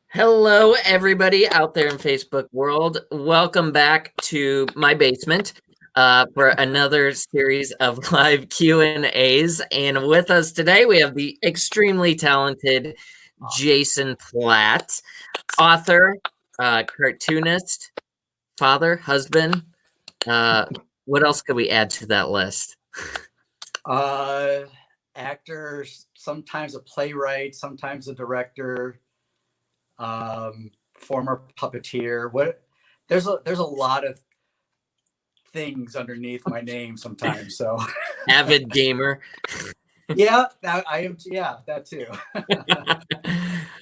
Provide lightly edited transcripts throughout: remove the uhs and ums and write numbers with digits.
Hello, everybody out there in Facebook world. Welcome back to my basement for another series of live Q&As. And with us today, we have the extremely talented Jason Platt, author, cartoonist, father, husband. What else could we add to that list? Actor, sometimes a playwright, sometimes a director, former puppeteer. There's a lot of things underneath my name sometimes. So Avid gamer. yeah, I am. Yeah, that too.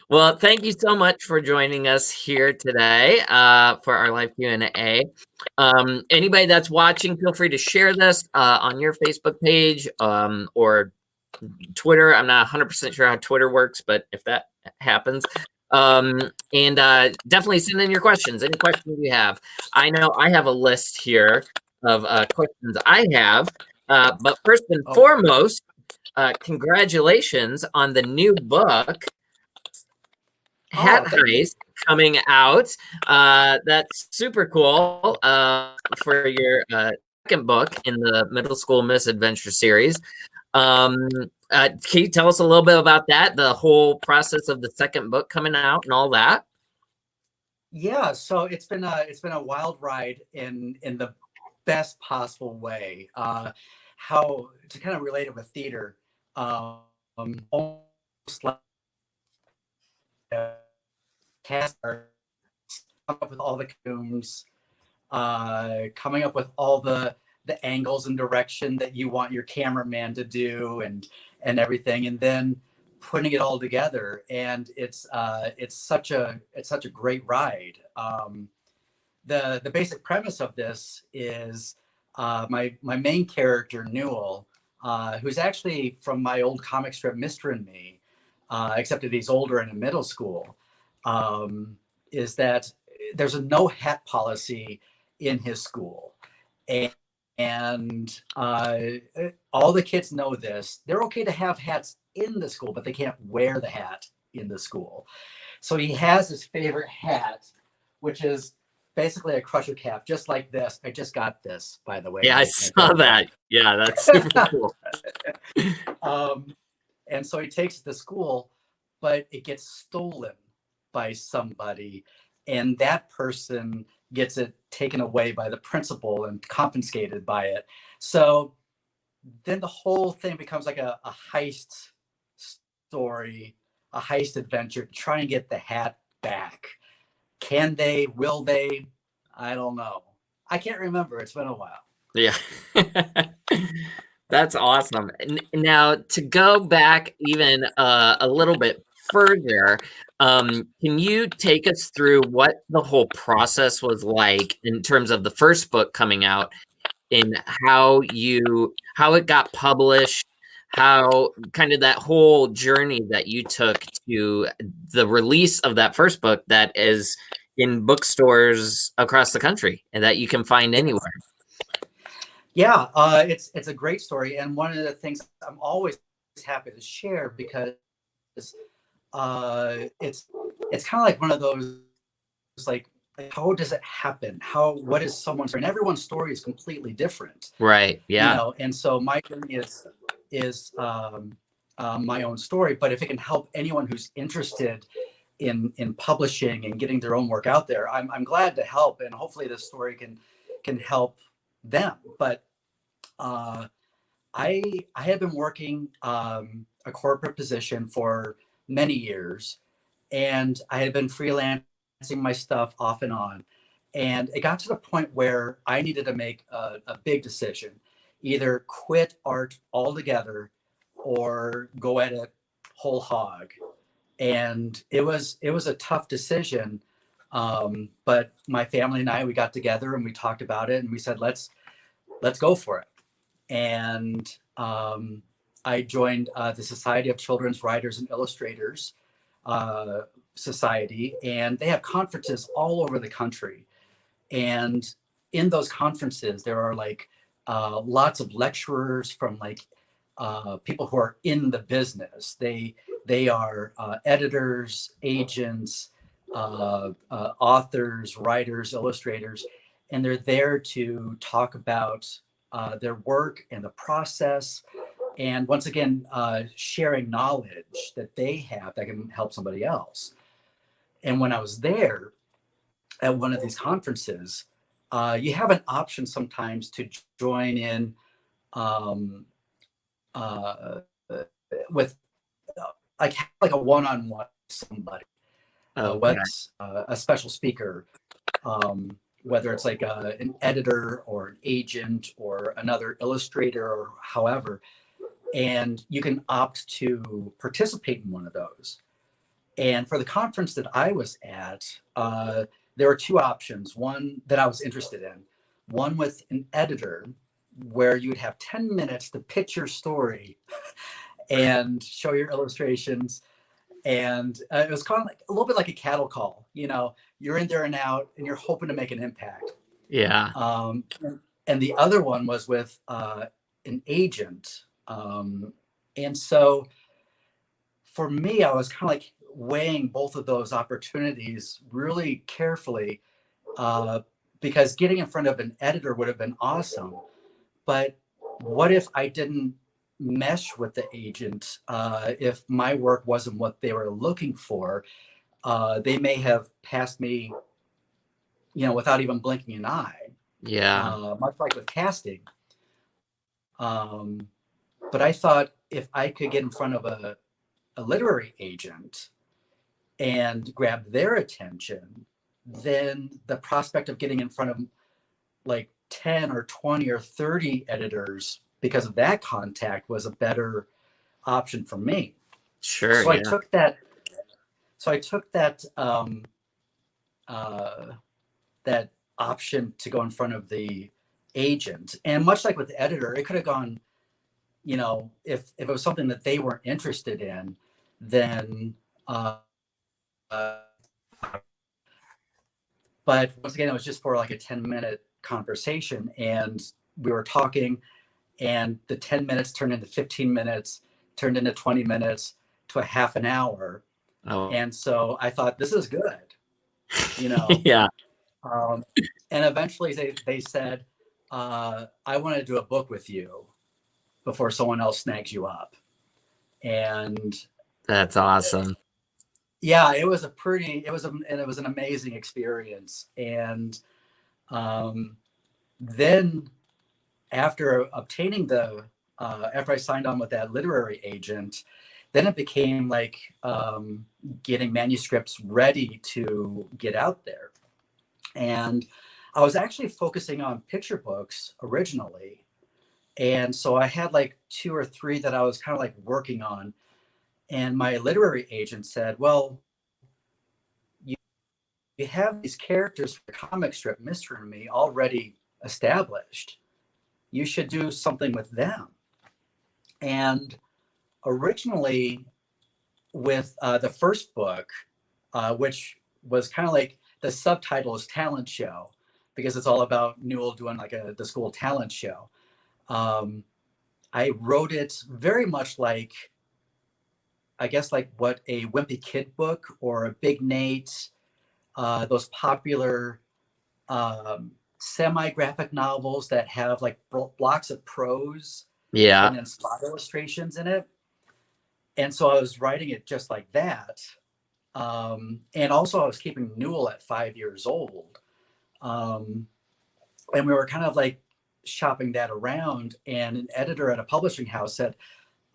Well, thank you so much for joining us here today for our live Q&A. Anybody that's watching, feel free to share this on your Facebook page or Twitter. I'm not 100% sure how Twitter works, but if that happens, and definitely send in your questions, any questions you have. I know I have a list here of questions I have, but first and foremost, congratulations on the new book, Hat Heist, coming out. That's super cool for your second book in the Middle School Misadventures series. Can you tell us a little bit about that, the whole process of the second book coming out and all that? Yeah, so it's been a wild ride in the best possible way. How to kind of relate it with theater, almost like cast come up with all the costumes, coming up with all the angles and direction that you want your cameraman to do, and everything, and then putting it all together. And it's such a great ride. The basic premise of this is my main character Newell, who's actually from my old comic strip Mr. and Me, except that he's older and in middle school. Is that there's a no hat policy in his school, and all the kids know this. They're okay to have hats in the school, but they can't wear the hat in the school. So he has his favorite hat, which is basically a crusher cap, just like this. I just got this, by the way. Yeah, I saw that. Yeah, that's super cool. And so he takes it to school, but it gets stolen by somebody, and that person gets it taken away by the principal and confiscated by it. So then the whole thing becomes like a heist story, a heist adventure, try and get the hat back. Can they? Will they? I don't know. I can't remember. It's been a while. Yeah. That's awesome. Now, to go back even a little bit further, can you take us through what the whole process was like in terms of the first book coming out and how it got published, how kind of that whole journey that you took to the release of that first book that is in bookstores across the country and that you can find anywhere? Yeah, it's a great story, and one of the things I'm always happy to share, because it's kind of like one of those, like how does it happen? What is someone's story? And everyone's story is completely different, right? Yeah. You know, and so my journey is my own story. But if it can help anyone who's interested in publishing and getting their own work out there, I'm glad to help, and hopefully this story can help them. But I had been working a corporate position for many years, and I had been freelancing my stuff off and on. And it got to the point where I needed to make a big decision: either quit art altogether or go at it whole hog. And it was a tough decision. But my family and we got together and we talked about it, and we said, let's go for it. And I joined the Society of Children's Writers and Illustrators Society, and they have conferences all over the country. And in those conferences, there are like lots of lecturers from like people who are in the business. They are editors, agents, authors, writers, illustrators, and they're there to talk about their work and the process. And once again, sharing knowledge that they have that can help somebody else. And when I was there at one of these conferences, you have an option sometimes to join in um, uh, with like a one-on-one with somebody, Okay. what's a special speaker, whether it's like an editor or an agent or another illustrator or however, and you can opt to participate in one of those. And for the conference that I was at, there were two options. One that I was interested in, one with an editor, where you would have 10 minutes to pitch your story and show your illustrations. And it was kind of like a little bit like a cattle call. You know, you're in there and out, and you're hoping to make an impact. Yeah. And the other one was with an agent. And so for me, I was kind of like weighing both of those opportunities really carefully, because getting in front of an editor would have been awesome. But what if I didn't mesh with the agent? If my work wasn't what they were looking for, they may have passed me, without even blinking an eye, Yeah. much like with casting. But I thought if I could get in front of a literary agent and grab their attention, then the prospect of getting in front of like 10 or 20 or 30 editors because of that contact was a better option for me. Sure. So I Yeah. took that. So I took uh, that option to go in front of the agent, and much like with the editor, it could have gone. If it was something that they weren't interested in, then. Uh, but once again, it was just for like a 10-minute conversation, and we were talking, and the 10 minutes turned into 15 minutes, turned into 20 minutes to a half an hour. Oh. And so I thought, this is good, you know. Yeah. And eventually they said, I want to do a book with you before someone else snags you up. And That's awesome. yeah, it was an amazing experience. And then after obtaining after I signed on with that literary agent, then it became like getting manuscripts ready to get out there. And I was actually focusing on picture books originally. And so I had like two or three that I was kind of like working on. And my literary agent said, well, you have these characters for comic strip Mystery Me already established. You should do something with them. And originally, with the first book, which was kind of like the subtitle is Talent Show, because it's all about Newell doing like the school talent show. I wrote it very much like, I guess, like what a Wimpy Kid book or a Big Nate, those popular semi-graphic novels that have like blocks of prose Yeah. and then spot illustrations in it. And so I was writing it just like that. And also I was keeping Newell at 5 years old. And we were kind of like shopping that around, and an editor at a publishing house said,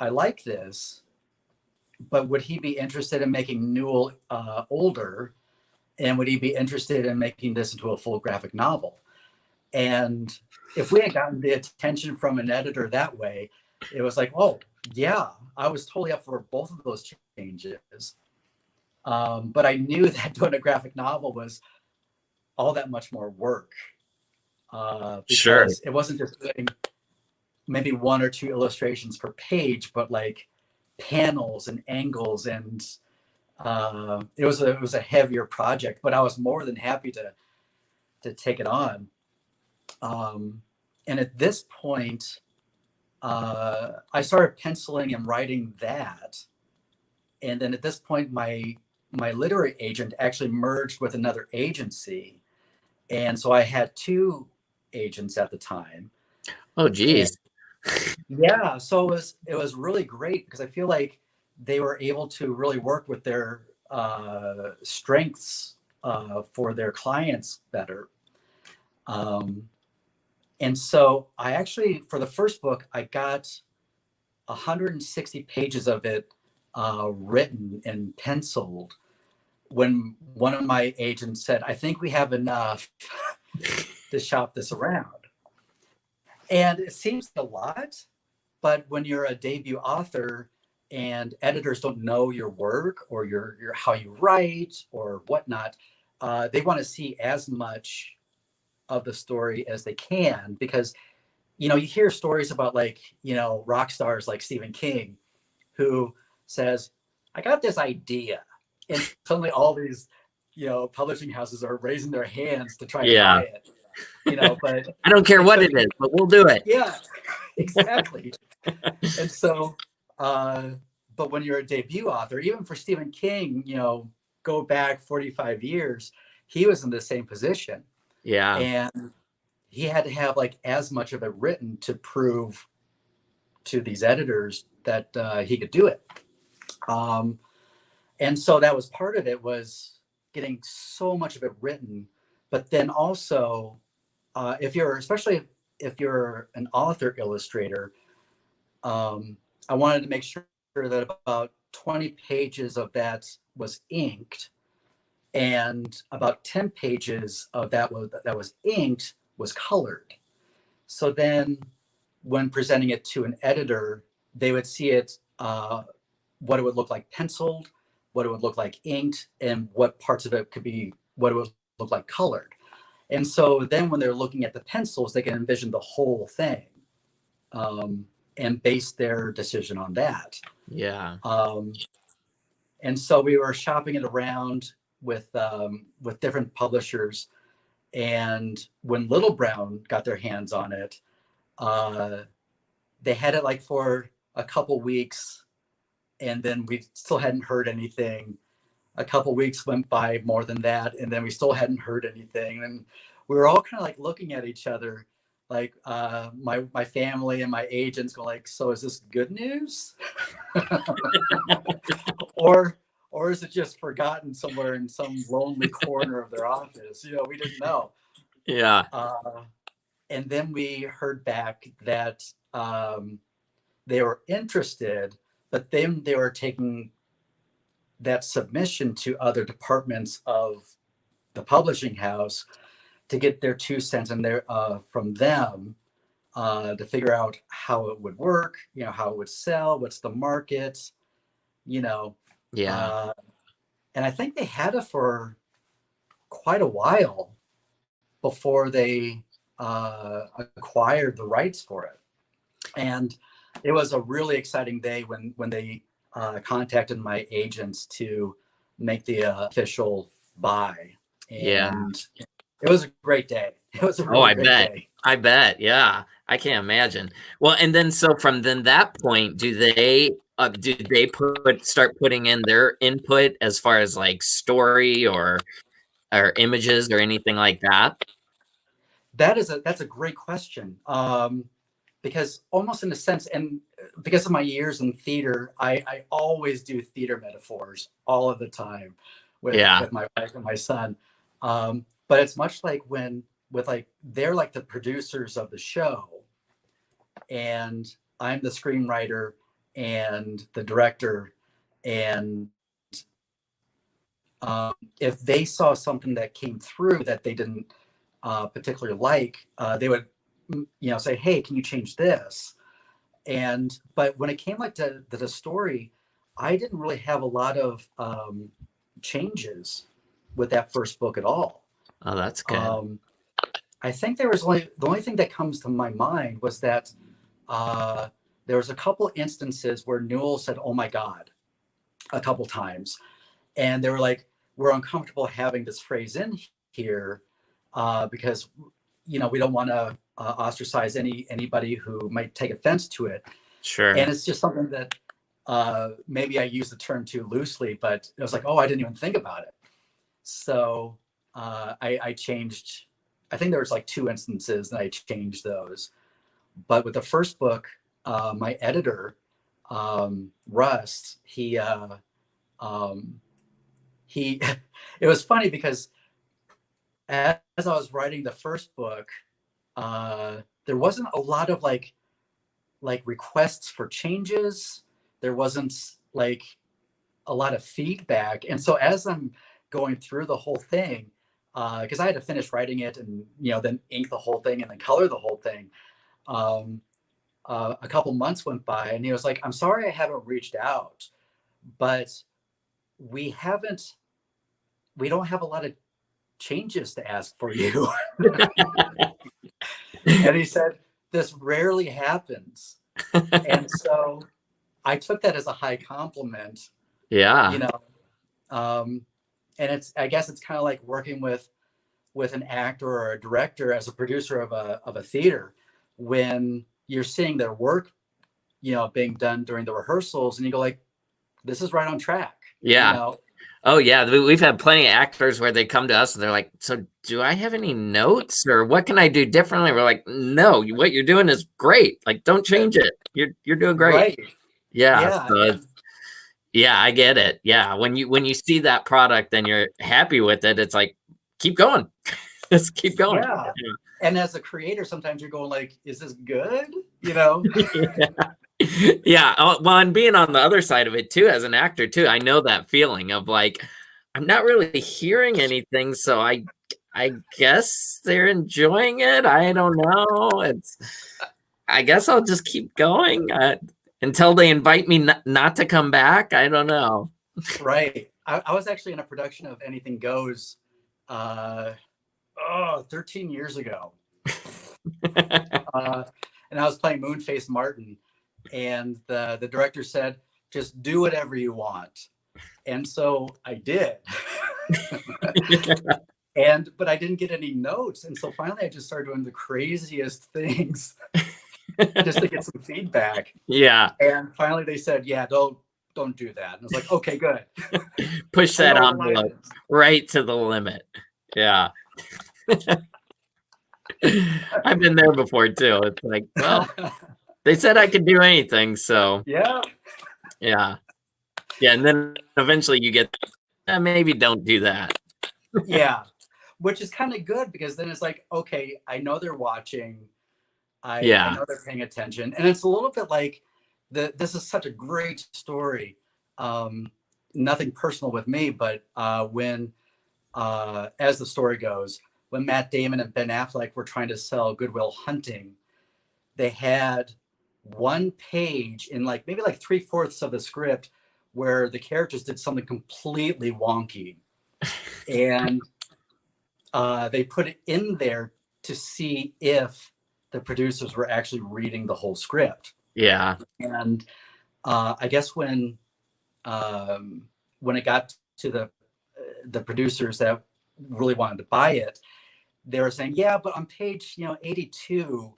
I like this, but would he be interested in making Newell older? And would he be interested in making this into a full graphic novel? And if we had gotten the attention from an editor that way, it was like, oh, yeah, I was totally up for both of those changes. But I knew that doing a graphic novel was all that much more work, Sure. because it wasn't just doing maybe one or two illustrations per page, but like panels and angles, and it was a heavier project. But I was more than happy to take it on. And at this point, I started penciling and writing that. And then at this point, my my literary agent actually merged with another agency, and so I had two agents at the time. Oh, And geez. yeah, so it was really great because I feel like they were able to really work with their strengths for their clients better. Um, and so I actually, for the first book, I got 160 pages of it written and penciled when one of my agents said, I think we have enough to shop this around. And it seems a lot, but when you're a debut author and editors don't know your work or your how you write or whatnot, they want to see as much of the story as they can, because you hear stories about, like, rock stars like Stephen King, who says, I got this idea, and suddenly all these publishing houses are raising their hands to try to Yeah. buy it. But I don't care what because it is, but we'll do it. yeah, exactly. And so, but when you're a debut author, even for Stephen King, go back 45 years, he was in the same position. Yeah. And he had to have like as much of it written to prove to these editors that he could do it. And so that was part of it, was getting so much of it written. But then also, especially if you're an author illustrator, I wanted to make sure that about 20 pages of that was inked, and about 10 pages of that was inked was colored. So then, when presenting it to an editor, they would see it, what it would look like penciled, what it would look like inked, and what parts of it could be what it would look like colored. And so then, when they're looking at the pencils, they can envision the whole thing, and base their decision on that. Yeah. And so we were shopping it around with different publishers. And when Little Brown got their hands on it, they had it like for a couple weeks, and then we still hadn't heard anything. A couple weeks went by, more than that, and then we still hadn't heard anything. And we were all kind of like looking at each other, like my family and my agents go like, so is this good news? or is it just forgotten somewhere in some lonely corner of their office? We didn't know. Yeah. And then we heard back that they were interested, but then they were taking that submission to other departments of the publishing house to get their 2 cents in there from them, to figure out how it would work, how it would sell, what's the market, Yeah. and I think they had it for quite a while before they acquired the rights for it. And it was a really exciting day when they contacted my agents to make the official buy. Yeah. And it was a great day. It was a Oh, really I great bet. day. I bet. Yeah. I can't imagine. Well, and then so from then that point, do they start putting in their input as far as like story or images or anything like that? That's a great question. Because almost in a sense, and because of my years in theater, I always do theater metaphors all of the time with Yeah. my wife and my son. But it's much like when with like they're like the producers of the show, and I'm the screenwriter and the director, and if they saw something that came through that they didn't particularly like, they would say, hey, can you change this? But when it came like to the story, I didn't really have a lot of changes with that first book at all. Oh, that's good. I think there was the only thing that comes to my mind was that there was a couple instances where Newell said, oh my God, a couple times. And they were like, we're uncomfortable having this phrase in here because, we don't want to ostracize anybody who might take offense to it. Sure. And it's just something that maybe I used the term too loosely, but it was like, oh, I didn't even think about it. So I changed. I think there was like 2 instances, and I changed those. But with the first book, my editor, Russ, he it was funny because as I was writing the first book, there wasn't a lot of like requests for changes. There wasn't like a lot of feedback. And so as I'm going through the whole thing, because I had to finish writing it and then ink the whole thing and then color the whole thing, a couple months went by, and he was like, I'm sorry I haven't reached out, but we don't have a lot of changes to ask for you. And he said, this rarely happens. And so I took that as a high compliment. Yeah. And I guess it's kind of like working with an actor or a director as a producer of a theater, when you're seeing their work, being done during the rehearsals, and you go like, this is right on track. Yeah. Oh yeah, we've had plenty of actors where they come to us and they're like, so do I have any notes, or what can I do differently? We're like, no, what you're doing is great. Like, don't change it. You're doing great. Right. Yeah. Yeah, I get it. Yeah. When you see that product and you're happy with it, it's like, keep going. Just keep going. Yeah. And as a creator, sometimes you're going like, is this good? Yeah. Well, and being on the other side of it too, as an actor too, I know that feeling of like, I'm not really hearing anything, so I guess they're enjoying it. I don't know. I guess I'll just keep going until they invite me not to come back. I don't know. Right. I was actually in a production of Anything Goes 13 years ago. And I was playing Moonface Martin, and the director said, just do whatever you want. And so I did. But I didn't get any notes. And so finally I just started doing the craziest things just to get some feedback. Yeah. And finally they said, yeah, don't do that. And I was like, okay, good. Push that envelope right to the limit. Yeah. I've been there before too. It's like, well, they said I could do anything, so yeah. And then eventually you get, maybe don't do that. Yeah, which is kind of good, because then it's like, okay, I know they're watching. I know they're paying attention, and it's a little bit like this is such a great story. Nothing personal with me, but when as the story goes, when Matt Damon and Ben Affleck were trying to sell Good Will Hunting, they had one page in like maybe like 3/4 of the script where the characters did something completely wonky, and they put it in there to see if the producers were actually reading the whole script. Yeah. And I guess when it got to the producers that really wanted to buy it, they were saying, yeah, but on page 82,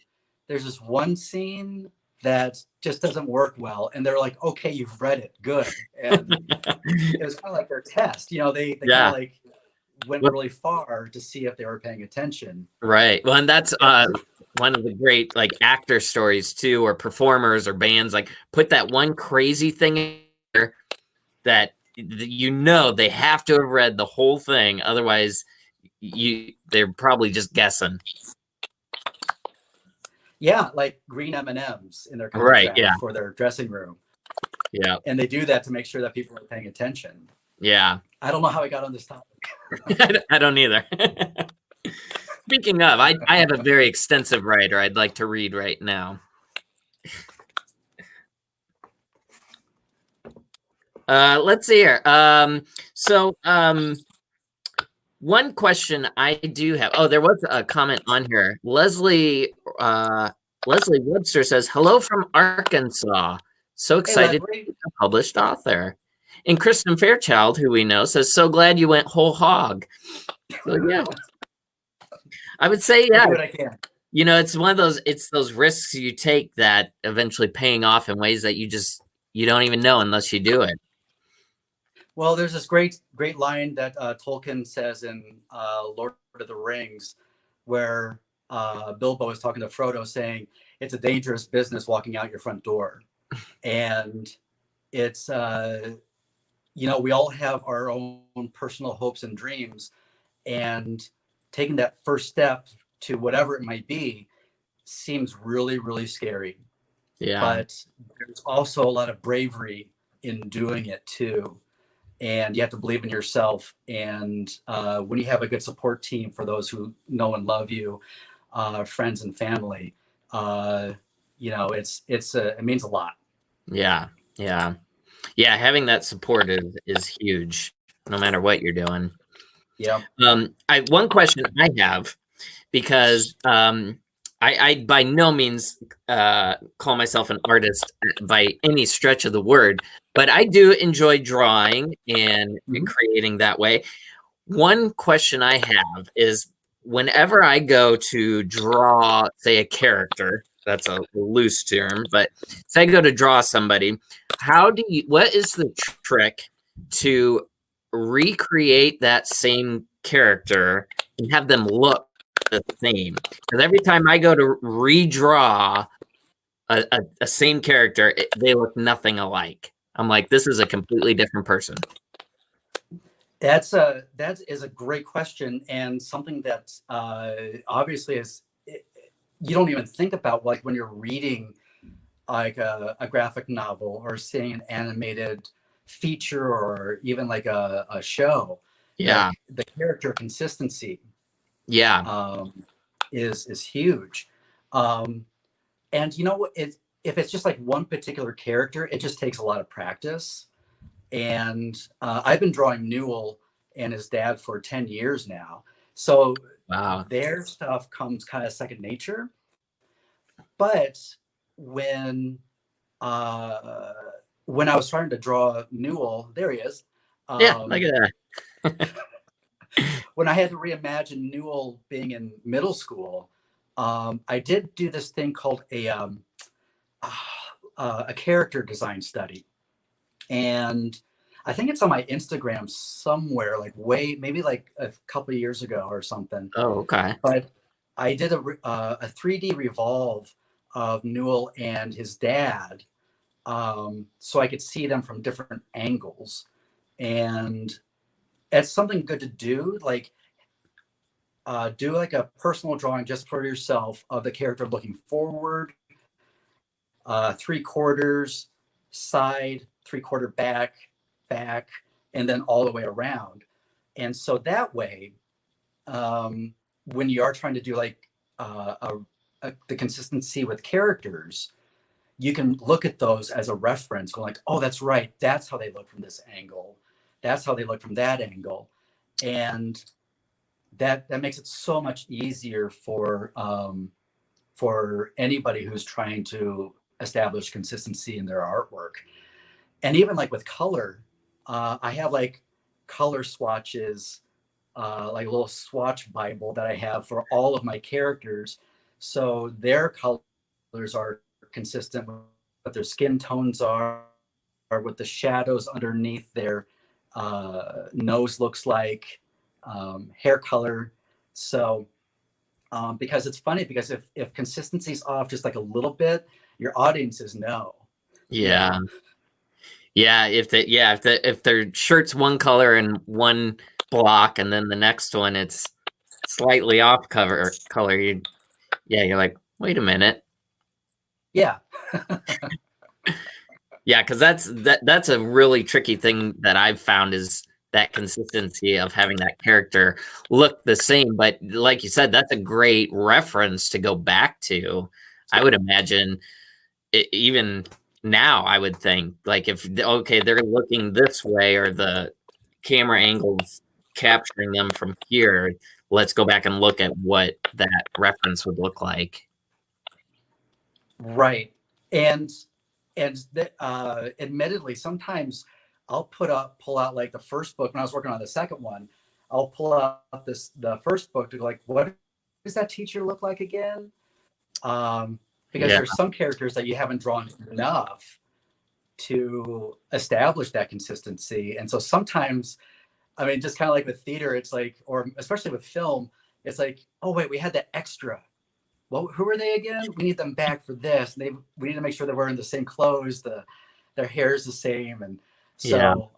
there's this one scene that just doesn't work well. And they're like, okay, you've read it, good. And it was kind of like their test. They kind of like went really far to see if they were paying attention. Right. Well, and that's one of the great like actor stories too, or performers or bands, like put that one crazy thing in there that they have to have read the whole thing, otherwise they're probably just guessing. Yeah, like green M&Ms in their contract for their dressing room. Yeah. And they do that to make sure that people are paying attention. Yeah. I don't know how I got on this topic. I don't either. Speaking of, I have a very extensive writer I'd like to read right now. Let's see here. One question I do have. Oh, there was a comment on here. Leslie Webster says, hello from Arkansas. So excited to be a published author. And Kristen Fairchild, who we know, says, so glad you went whole hog. So, yeah. I would say, yeah. I can. It's one of those risks you take that eventually paying off in ways that you just you don't even know unless you do it. Well, there's this great line that Tolkien says in Lord of the Rings, where Bilbo is talking to Frodo, saying, "It's a dangerous business walking out your front door," and it's we all have our own personal hopes and dreams, and taking that first step to whatever it might be seems really, really scary. Yeah. But there's also a lot of bravery in doing it too. And you have to believe in yourself. And when you have a good support team for those who know and love you, friends and family, it means a lot. Yeah. Yeah. Yeah. Having that support is huge, no matter what you're doing. Yeah. One question I have, because I by no means call myself an artist by any stretch of the word, but I do enjoy drawing and creating that way. One question I have is, whenever I go to draw, say, a character, that's a loose term, but say I go to draw somebody, what is the trick to recreate that same character and have them look the same? Because every time I go to redraw a same character, they look nothing alike. I'm like, this is a completely different person. That is a great question, and something that obviously you don't even think about, like when you're reading like a graphic novel or seeing an animated feature or even like a show. Yeah. Like the character consistency Yeah. Is huge. And if it's just like one particular character, it just takes a lot of practice. And I've been drawing Newell and his dad for 10 years now. So Wow. their stuff comes kind of second nature. But when when I was starting to draw Newell, there he is. Yeah, look at that. When I had to reimagine Newell being in middle school, I did do this thing called a character design study. And I think it's on my Instagram somewhere, like maybe like a couple of years ago or something. Oh, okay. But I did a 3D revolve of Newell and his dad, so I could see them from different angles. And it's something good to do, like do like a personal drawing just for yourself of the character looking forward, 3/4 side, 3/4 back, and then all the way around. And so that way, when you are trying to do like the consistency with characters, you can look at those as a reference, going like, oh, that's right, that's how they look from this angle, that's how they look from that angle. And that makes it so much easier for anybody who's trying to establish consistency in their artwork. And even like with color, I have like color swatches, like a little swatch Bible that I have for all of my characters. So their colors are consistent with what their skin tones are, or what the shadows underneath their nose looks like, hair color. So because it's funny, because if consistency's off just like a little bit, your audiences know. Yeah. Yeah, if their shirt's one color and one block, and then the next one it's slightly off color, you're like, wait a minute. Yeah. Yeah, because that's a really tricky thing that I've found, is that consistency of having that character look the same. But like you said, that's a great reference to go back to. I would imagine even now, I would think, like, if they're looking this way, or the camera angles capturing them from here, let's go back and look at what that reference would look like. Right. And admittedly, sometimes I'll pull out like the first book. When I was working on the second one, I'll pull out the first book to go like, what does that teacher look like again? Because there's some characters that you haven't drawn enough to establish that consistency. And so sometimes, I mean, just kind of like with theater, it's like, or especially with film, it's like, oh wait, we had that extra. Well, who are they again? We need them back for this. We need to make sure they're wearing the same clothes, their hair is the same. And Yeah. so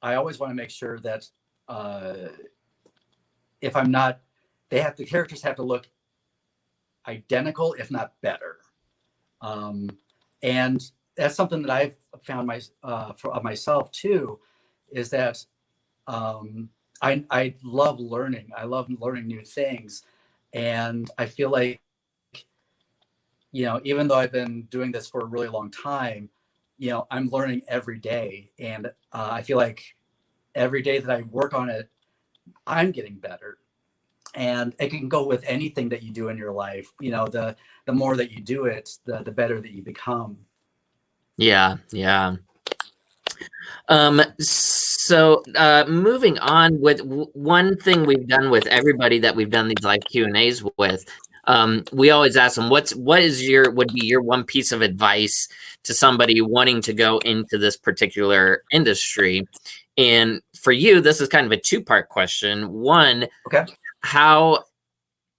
I always want to make sure that if I'm not, the characters have to look identical, if not better. And that's something that I've found for myself too, is that I love learning. I love learning new things. And I feel like, even though I've been doing this for a really long time, I'm learning every day. And I feel like every day that I work on it, I'm getting better. And it can go with anything that you do in your life. The more that you do it, the better that you become. Yeah. Yeah. So moving on with one thing we've done with everybody that we've done these live Q&As with, we always ask them, would be your one piece of advice to somebody wanting to go into this particular industry? And for you, this is kind of a two-part question. One, Okay. how,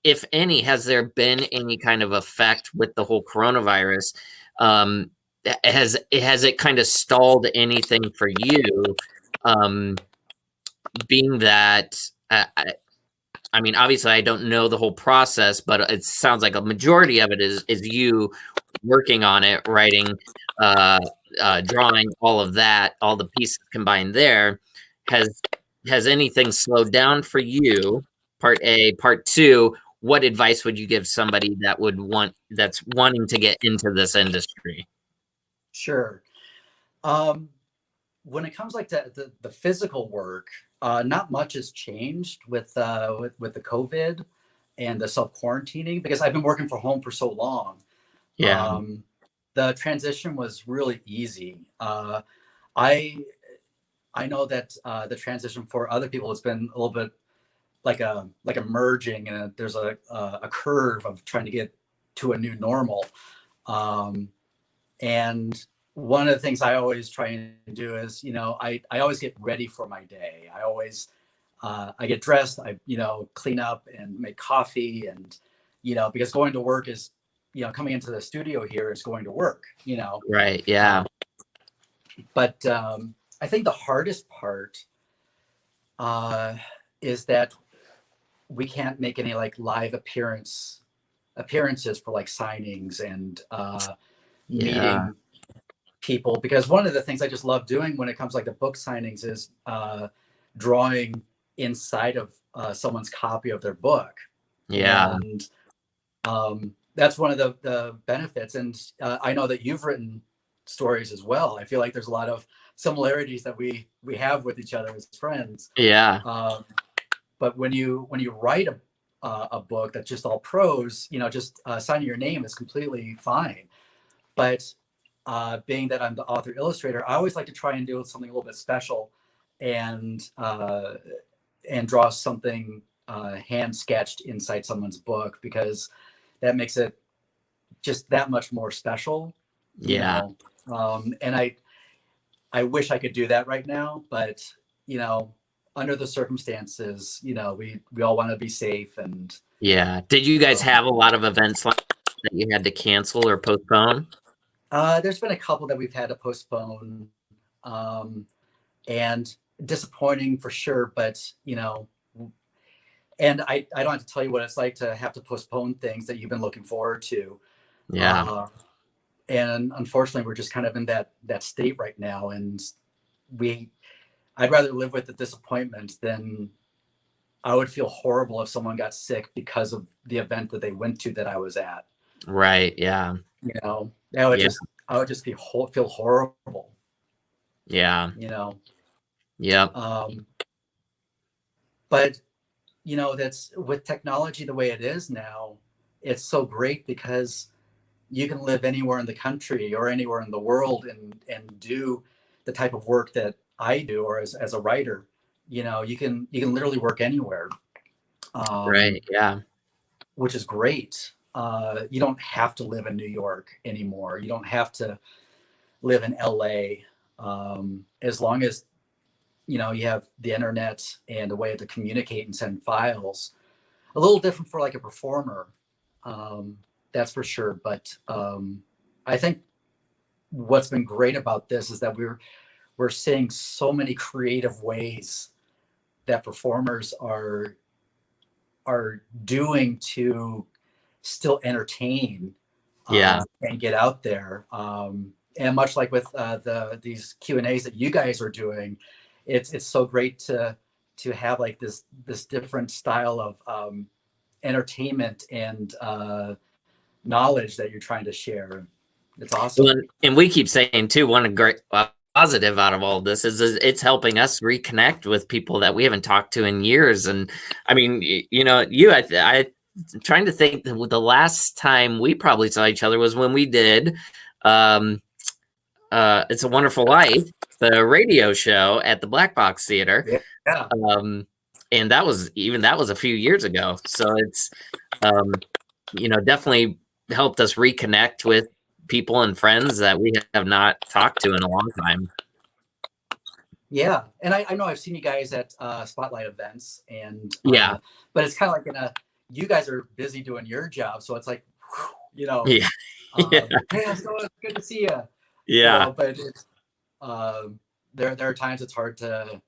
if any, has there been any kind of effect with the whole coronavirus? Has it kind of stalled anything for you? Being that, I mean, obviously, I don't know the whole process, but it sounds like a majority of it is you working on it, writing, drawing, all of that, all the pieces combined there. Has anything slowed down for you? Part A. Part two, what advice would you give somebody that's wanting to get into this industry? Sure. When it comes like to the physical work, not much has changed with the COVID and the self quarantining, because I've been working from home for so long. Yeah. The transition was really easy. I know that the transition for other people has been a little bit like a merging, and there's a curve of trying to get to a new normal. And one of the things I always try and do is, I always get ready for my day. I get dressed, I clean up and make coffee, and because going to work is, coming into the studio here is going to work. Right. Yeah. But I think the hardest part is that we can't make any like live appearances for like signings and meeting people, because one of the things I just love doing when it comes like the book signings is drawing inside of someone's copy of their book. Yeah. And that's one of the benefits. And I know that you've written stories as well. I feel like there's a lot of similarities that we have with each other as friends. Yeah. But when you write a book that's just all prose, just signing your name is completely fine. But being that I'm the author illustrator, I always like to try and do something a little bit special, and draw something hand sketched inside someone's book, because that makes it just that much more special. Yeah. And I wish I could do that right now, but under the circumstances, we all want to be safe. And yeah. Did you guys have a lot of events like that you had to cancel or postpone? There's been a couple that we've had to postpone, and disappointing for sure. But and I don't have to tell you what it's like to have to postpone things that you've been looking forward to. Yeah. And unfortunately, we're just kind of in that state right now, and I'd rather live with the disappointment than I would feel horrible if someone got sick because of the event that they went to that I was at. Right. Yeah. I would just feel horrible. Yeah. Yep. But that's with technology the way it is now, it's so great because you can live anywhere in the country or anywhere in the world and do the type of work that I do, or as a writer. You can literally work anywhere. Right. Yeah. Which is great. You don't have to live in New York anymore. You don't have to live in LA. As long as you have the internet and a way to communicate and send files. A little different for like a performer, that's for sure. But I think what's been great about this is that we're seeing so many creative ways that performers are doing to still entertain, Yeah. and get out there. And much like with these Q&As that you guys are doing, it's so great to have like this different style of entertainment and knowledge that you're trying to share. It's awesome. Well, and we keep saying too, one great positive out of all this is it's helping us reconnect with people that we haven't talked to in years. And I mean, I'm trying to think the last time we probably saw each other was when we did It's a Wonderful Life, the radio show at the Black Box Theater. Yeah. And that was a few years ago. So it's, definitely helped us reconnect with people and friends that we have not talked to in a long time. Yeah. And I know I've seen you guys at Spotlight events, and Yeah. But it's kind of like you guys are busy doing your job. So it's like, Yeah. Hey, how's it going? Good to see you. Yeah. But it's, there are times it's hard to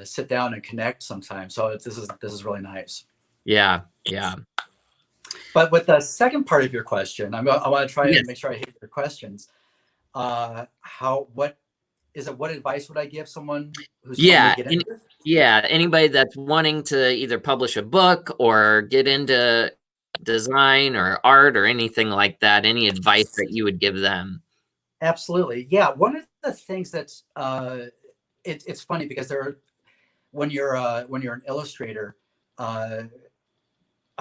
sit down and connect sometimes. So this is really nice. Yeah. Yeah. But with the second part of your question, I want to try Yes. and make sure I hit your questions. What advice would I give someone who's trying to get into this? Yeah, anybody that's wanting to either publish a book or get into design or art or anything like that, any advice that you would give them? Absolutely. Yeah. One of the things that's it's funny because when you're an illustrator,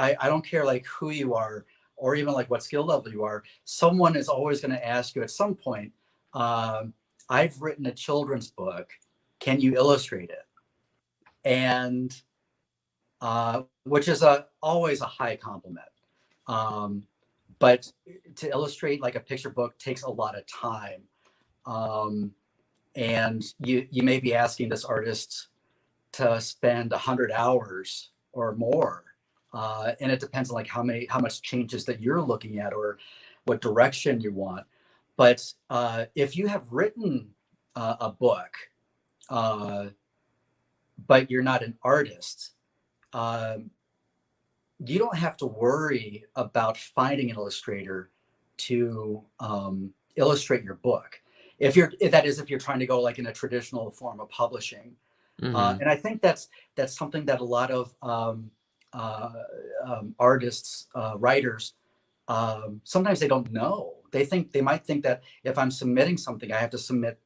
I don't care like who you are or even like what skill level you are. Someone is always going to ask you at some point, I've written a children's book. Can you illustrate it? And which is always a high compliment. But to illustrate like a picture book takes a lot of time. And you may be asking this artist to spend 100 hours or more. And it depends on like how much changes that you're looking at or what direction you want. But if you have written a book, but you're not an artist, you don't have to worry about finding an illustrator to illustrate your book. If you're trying to go like in a traditional form of publishing. Mm-hmm. And I think that's something that a lot of artists, writers, sometimes they don't know. They might think that if I'm submitting something, I have to submit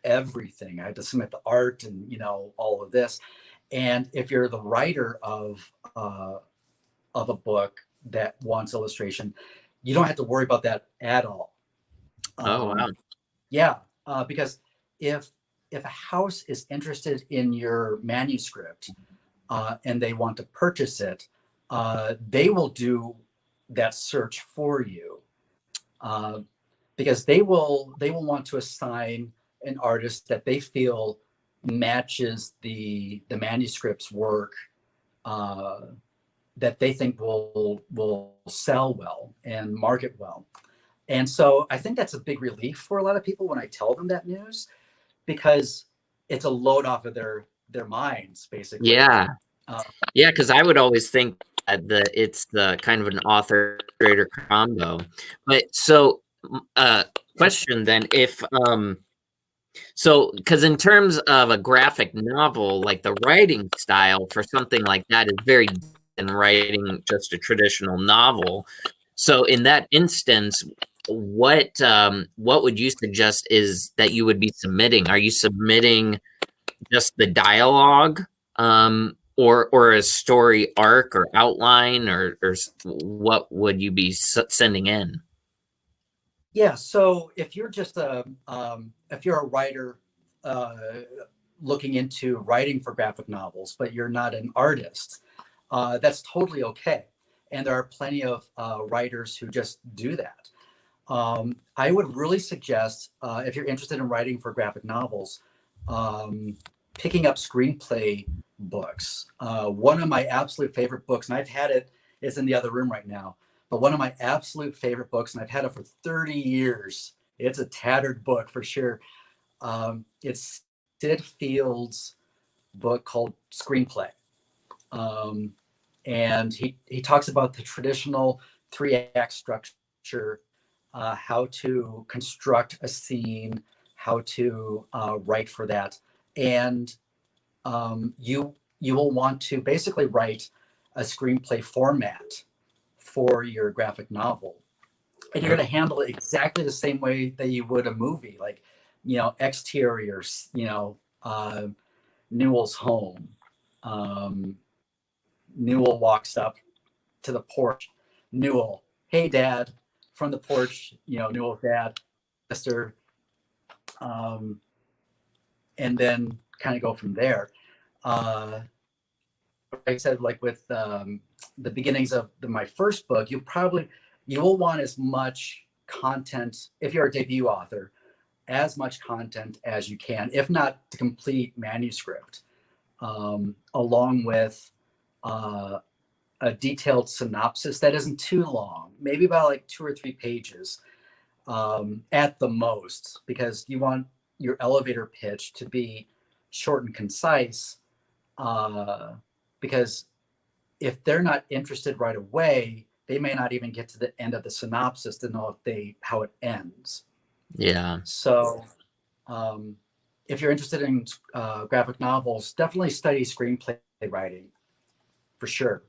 everything. I have to submit the art and all of this. And if you're the writer of a book that wants illustration, you don't have to worry about that at all. Oh wow! Yeah, because if a house is interested in your manuscript and they want to purchase it, they will do that search for you, because they will want to assign an artist that they feel matches the manuscript's work, that they think will sell well and market well. And so I think that's a big relief for a lot of people when I tell them that news, because it's a load off of their minds, basically. Yeah, because I would always think that it's the kind of an author-illustrator combo. But so, question then, if because in terms of a graphic novel, like the writing style for something like that is very different than writing just a traditional novel. So in that instance, what would you suggest is that you would be submitting? Are you submitting just the dialogue, or a story arc or outline, or what would you be sending in? Yeah. So if you're just if you're a writer looking into writing for graphic novels, but you're not an artist, that's totally okay. And there are plenty of writers who just do that. I would really suggest, if you're interested in writing for graphic novels, picking up screenplay books. One of my absolute favorite books, and I've had it, it's in the other room right now, but one of my absolute favorite books, and I've had it for 30 years. It's a tattered book for sure. It's Sid Field's book called Screenplay. And he talks about the traditional 3-act structure, how to construct a scene, how to write for that. And you will want to basically write a screenplay format for your graphic novel. And you're going to handle it exactly the same way that you would a movie, like, exteriors, Newell's home. Newell walks up to the porch. Newell, hey, Dad, from the porch, Newell's dad, sister, and then kind of go from there. I said, like with the beginnings of my first book, you will want as much content, if you're a debut author, as much content as you can, if not the complete manuscript, along with a detailed synopsis that isn't too long, maybe about like 2 or 3 pages at the most, because you want your elevator pitch to be short and concise, because if they're not interested right away, they may not even get to the end of the synopsis to know how it ends. Yeah. So if you're interested in graphic novels, definitely study screenplay writing for sure.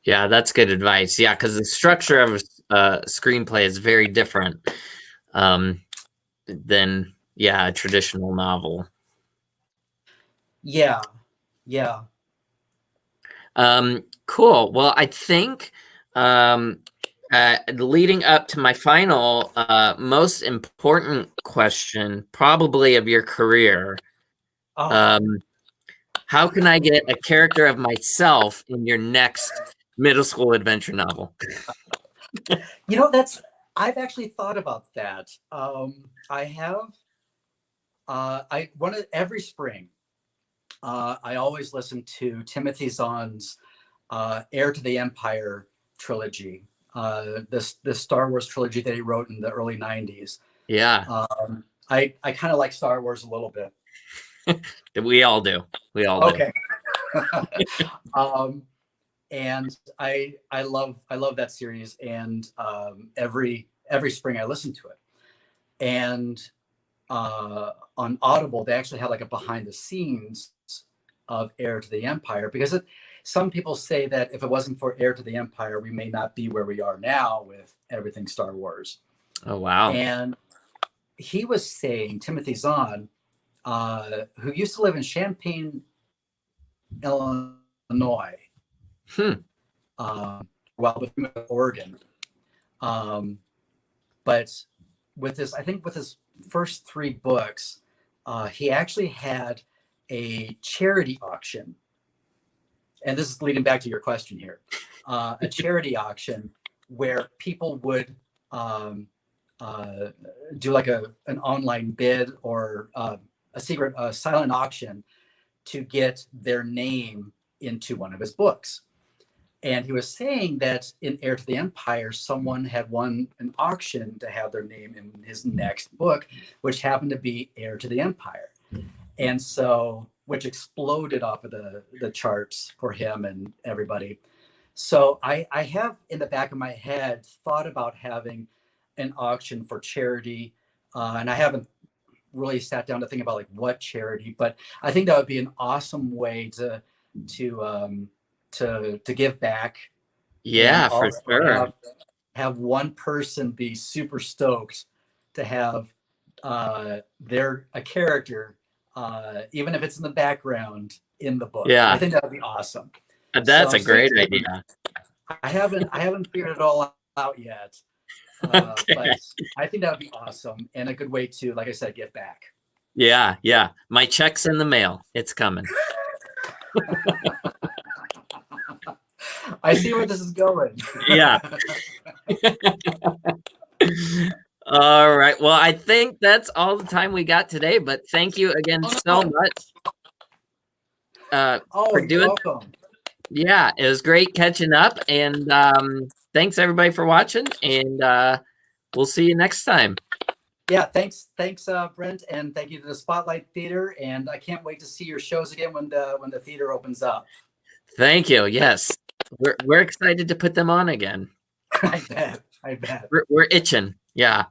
Yeah, that's good advice. Yeah, because the structure of a screenplay is very different than a traditional novel. Yeah. Cool. Well, I think leading up to my final, most important question, probably of your career, how can I get a character of myself in your next middle school adventure novel? I've actually thought about that. I have. Every spring, I always listen to Timothy Zahn's Heir to the Empire trilogy, this Star Wars trilogy that he wrote in the early 90s. Yeah. I kind of like Star Wars a little bit. We all do. Okay. And I love that series, and every spring I listen to it. And on Audible, they actually had like a behind the scenes of Heir to the Empire, because some people say that if it wasn't for Heir to the Empire, we may not be where we are now with everything Star Wars. Oh, wow. And he was saying, Timothy Zahn, who used to live in Champaign, Illinois, with Oregon. But with his first 3 books, he actually had a charity auction. And this is leading back to your question here. A charity auction where people would do like an online bid or a secret silent auction to get their name into one of his books. And he was saying that in Heir to the Empire, someone had won an auction to have their name in his next book, which happened to be Heir to the Empire. And so, which exploded off of the charts for him and everybody. So I have in the back of my head thought about having an auction for charity. And I haven't really sat down to think about like what charity, but I think that would be an awesome way to give back. Yeah, for sure. Have one person be super stoked to have a character, even if it's in the background in the book. Yeah, I think that would be awesome. That's a great idea. I haven't figured it all out yet, Okay. but I think that would be awesome and a good way to, like I said, give back. Yeah. My check's in the mail. It's coming. I see where this is going. Yeah. All right. Well, I think that's all the time we got today, but thank you again so much Oh, for you're doing. welcome. Yeah, it was great catching up, and thanks everybody for watching, and we'll see you next time. Yeah, thanks, Brent, and thank you to the Spotlight Theater. And I can't wait to see your shows again when the theater opens up. Thank you. Yes, we're excited to put them on again. I bet. We're itching. Yeah.